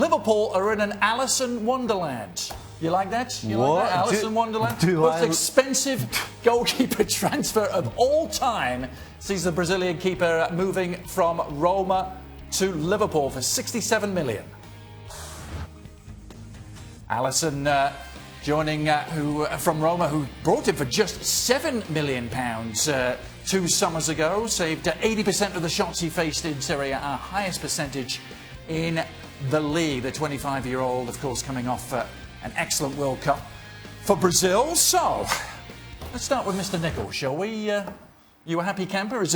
Liverpool are in an Alisson Wonderland. You like that? You What? like that? Alisson Wonderland? Most expensive goalkeeper transfer of all time sees the Brazilian keeper moving from Roma to Liverpool for 67 million. Alisson joining from Roma, who brought him for just £7 million 2 summers ago, saved 80% of the shots he faced in Serie A, our highest percentage in the league. The 25-year-old, of course, coming off an excellent World Cup for Brazil. So, let's start with Mr. Nicol, shall we? You a happy camper? Is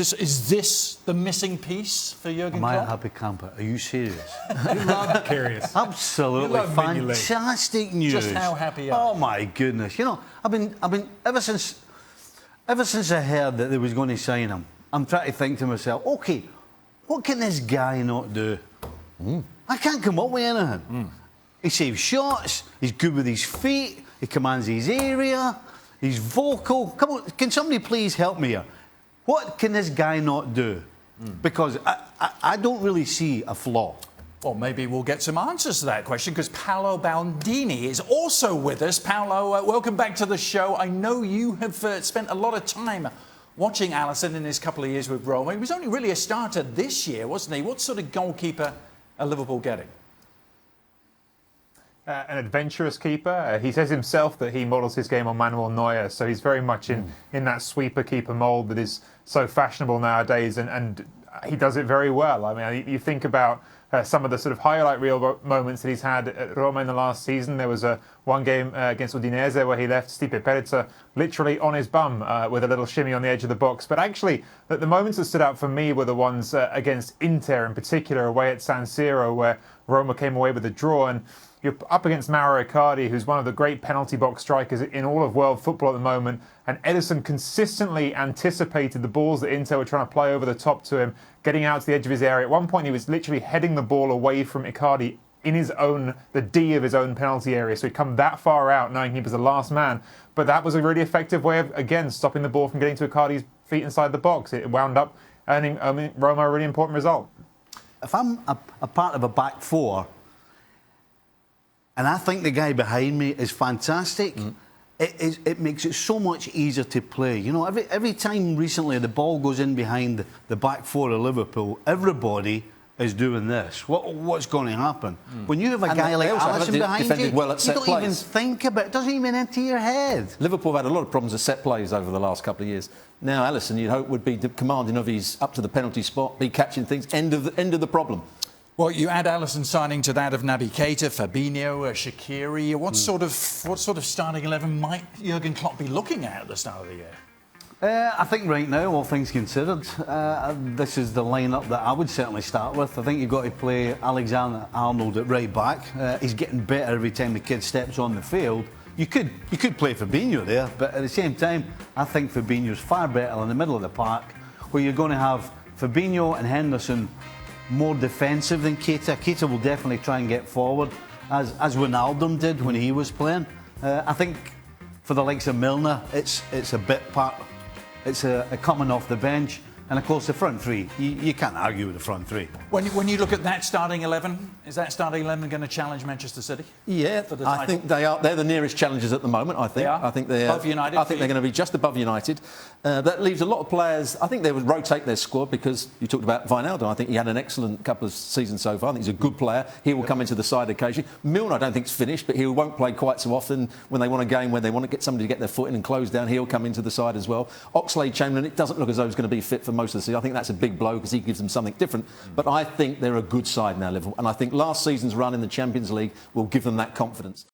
this the missing piece for Jurgen Klopp? Am I a happy camper? Are you serious? You love Karius. Absolutely fantastic news. Just how happy are you? Oh my goodness! You know, I've been ever since I heard that they was going to sign him. I'm trying to think to myself, okay, what can this guy not do? I can't come up with anything. He saves shots. He's good with his feet. He commands his area. He's vocal. Come on, can somebody please help me here? What can this guy not do? Because I don't really see a flaw. Well, maybe we'll get some answers to that question, because Paolo Baldini is also with us. Paolo, welcome back to the show. I know you have spent a lot of time watching Alisson in his couple of years with Roma. He was only really a starter this year, wasn't he? What sort of goalkeeper are Liverpool getting? An adventurous keeper. He says himself that he models his game on Manuel Neuer, so he's very much in that sweeper keeper mould that is so fashionable nowadays, and he does it very well. I mean, you think about some of the sort of highlight reel moments that he's had at Roma in the last season. There was one game against Udinese where he left Stipe Perica literally on his bum with a little shimmy on the edge of the box. But actually, the moments that stood out for me were the ones against Inter in particular, away at San Siro, where Roma came away with a draw. And you're up against Mauro Icardi, who's one of the great penalty box strikers in all of world football at the moment. And Ederson consistently anticipated the balls that Inter were trying to play over the top to him, getting out to the edge of his area. At one point, he was literally heading the ball away from Icardi in the D of his own penalty area. So he'd come that far out, knowing he was the last man. But that was a really effective way of, again, stopping the ball from getting to Icardi's feet inside the box. It wound up earning Roma a really important result. If I'm a part of a back four, and I think the guy behind me is fantastic, it makes it so much easier to play. You know, every time recently the ball goes in behind the back four of Liverpool, everybody is doing this. What's going to happen? When you have a guy like Alisson behind you, you don't even think about it. It doesn't even enter your head. Liverpool have had a lot of problems with set plays over the last couple of years. Now Alisson, you'd hope, would be commanding of his up to the penalty spot, be catching things, end of the problem. Well, you add Alisson signing to that of Naby Keita, Fabinho, Shaqiri. What sort of starting 11 might Jurgen Klopp be looking at the start of the year? I think right now, all things considered, this is the lineup that I would certainly start with. I think you've got to play Alexander-Arnold at right back. He's getting better every time the kid steps on the field. You could play Fabinho there, but at the same time, I think Fabinho's far better in the middle of the park, where you're going to have Fabinho and Henderson more defensive than Keita. Keita will definitely try and get forward, as Wijnaldum did when he was playing. I think for the likes of Milner, it's a bit part. It's a coming off the bench, and of course the front three. You can't argue with the front three. When you look at that starting 11, is that starting 11 going to challenge Manchester City? Yeah, for the title? I think they are. They're the nearest challengers at the moment. I think. They are? I think they're above United. I think they're going to be just above United. That leaves a lot of players. I think they would rotate their squad, because you talked about Wijnaldum. I think he had an excellent couple of seasons so far. I think he's a good player. He will come into the side occasionally. Milner, I don't think is finished, but he won't play quite so often. When they want a game where they want to get somebody to get their foot in and close down, he'll come into the side as well. Oxlade-Chamberlain, it doesn't look as though he's going to be fit for most of the season. I think that's a big blow, because he gives them something different. But I think they're a good side now, Liverpool, and I think last season's run in the Champions League will give them that confidence.